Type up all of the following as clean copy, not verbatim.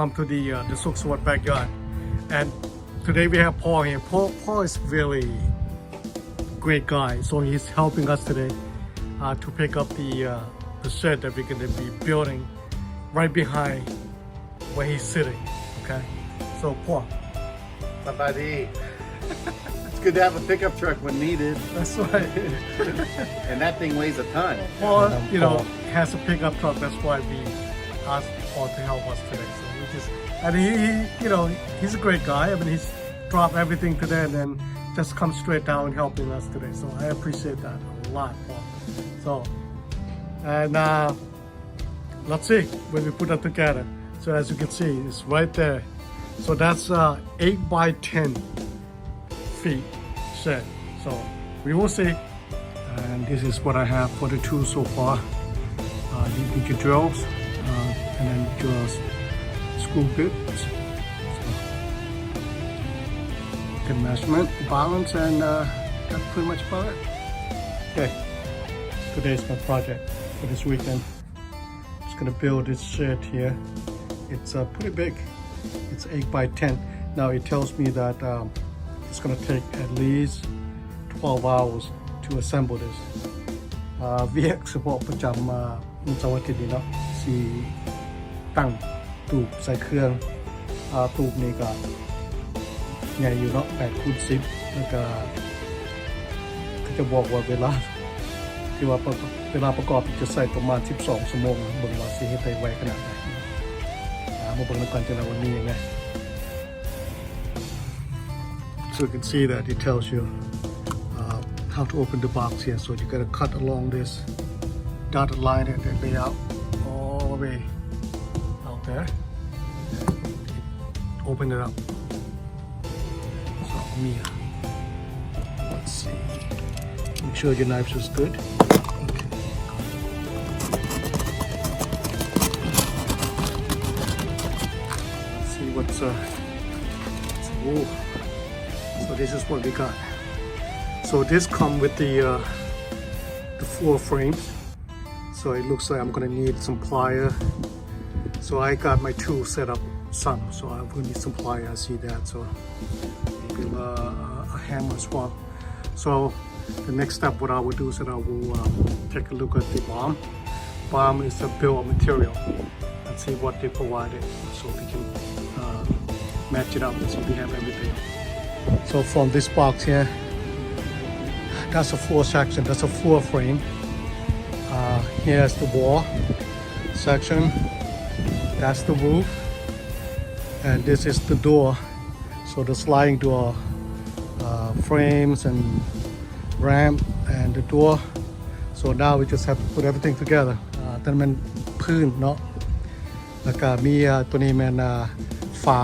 come to the Suk Swat backyard. And today we have Paul here. Paul is really great guy, so he's helping us today to pick up the shed that we're going to be building right behind where he's sitting. Okay, so Paul. Somebody. It's good to have a pickup truck when needed. That's right. And that thing weighs a ton. Paul, has a pickup truck. That's why we asked Paul to help us today. So we just, and he's a great guy. I mean, he's dropped everything today and then just come straight down and helping us today. So I appreciate that a lot, Paul. So, and let's see when we put that together. So as you can see, it's right there. So that's 8 by 10 feet shed. So we will see. And this is what I have for the tools so far. You can get drills and then just screw bits. So, good measurement, balance, and that's pretty much about it. Okay, today's my project for this weekend. Just gonna build this shed here. It's pretty big. It's 8 by 10. Now it tells me that it's gonna take at least 12 hours to assemble this. វាเฉพาะประจำวันเสาร์อาทิตย์นี้เนาะสีตั้งตูบใส่เครื่องตูบนี่ก็ใหญ่อยู่เนาะ8 คูณ 10แล้วก็จะบอกว่าเวลาที่ว่าเวลาประกอบจะใส่ประมาณ12 ชั่วโมงเบิ่งว่าสิเฮ็ดได้ไวขนาดไหนมาเบิ่งกันจะวันนี้ยังไง So you can see that it tells you how to open the box here. So you gotta cut along this dotted line and then lay out all the way out there. Open it up. So Mia, let's see. Make sure your knife is good. Okay. Let's see what's ooh. So this is what we got. So this come with the floor frames. So it looks like I'm gonna need some plier. So I got my tool set up some. So I'm gonna need some plier. I see that. So maybe a hammer as well. So the next step, what I will do is that I will take a look at the BOM. BOM is a bill of material and see what they provided, so we can match it up so we have everything. So from this box here, that's a floor section, that's a floor frame. Here's the wall section, that's the roof, and this is the door. So the sliding door frames and ramp and the door. So now we just have to put everything together. แต่มันพื้นเนาะแล้วก็มีตัวนี้มันฝา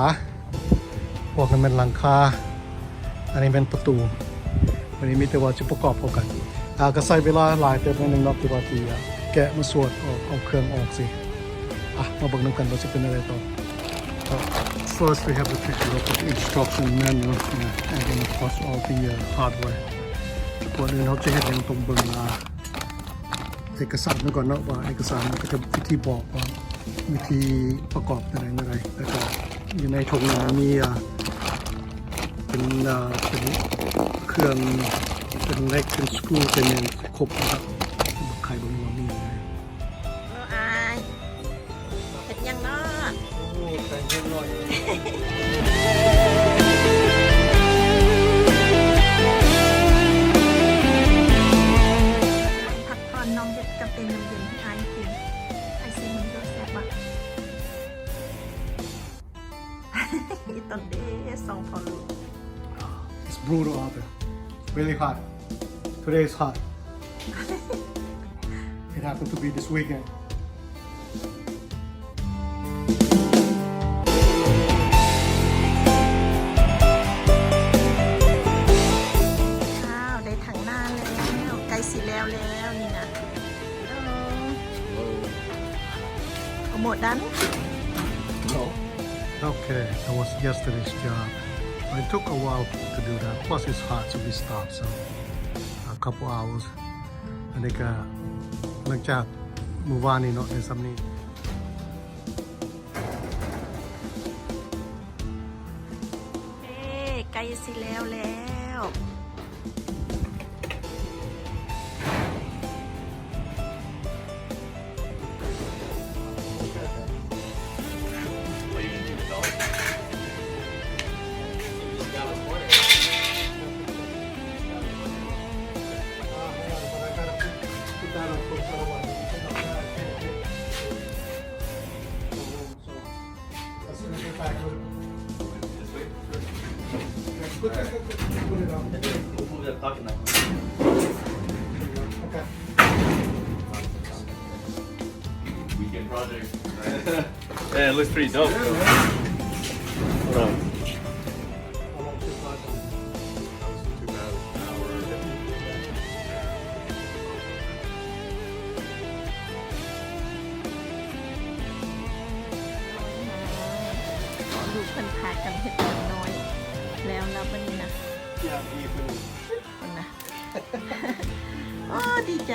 พวกนั้นมันหลังคาอันนี้เป็นประตูวันนี้มีแต่ว่าจะประกอบเข้ากันก็ใช้เวลาหลายเติมนิดนึงเนาะที่ว่าที่แกะมาสวดเอาเครื่องออกสิมาเบิ่งนำกันว่าจะเป็นอะไรต่อ First we have to take a look at the instruction manual and then of course all the hardware ก่อนอื่นเราจะเห็นอย่างตรงเบิ่งเอกสารมาก่อนเนาะว่าเอกสารมันก็จะวิธีบอกว่าวิธีประกอบอะไรแล้วก็อยู่ในถุงนั้นมีเป็นเครื่องเป็นเล็กเป็นสกรูเป็นครบนะครับใครบ้างว่ามีอะไรอายเห็ดยังเนาะโอ้แต่งเย็นหน่อยพักผ่อนน้องเด็กจะเป็นน้ำเย็นที่อายกินไอซีมันก็แซ่บอ่ะนี่ตอนเด็กสองพอลูกIt's brutal out there. Really hot. Today is hot. It happened to be this weekend. ข้าวได้ถังหน้าแล้วไก่สีแล้วนี่นะเอาหมดดัน No. Okay, that was yesterday's job. It took a while to do that. Plus it's hot, so we stopped. So a couple hours. And they got หลังจากเมื่อวานนี้เนาะในซัมนี้ ใกล้สิแล้วแล้ว What are you gonna do, the dog? You just got a corner. But I gotta put that on for otherwise I can't get so as soon as I get back with Just wait. put it on. We'll move that pocket knife. Okay. Weekend project. Yeah, it looks pretty dope. Hold on. How much is that? Too bad. An hour. ขอดูเพิ่นพากันเฮ็ดอย่างน้อย แล้วนะวันนี้นะ Yeah, even. คนนะ โอ้ดีใจ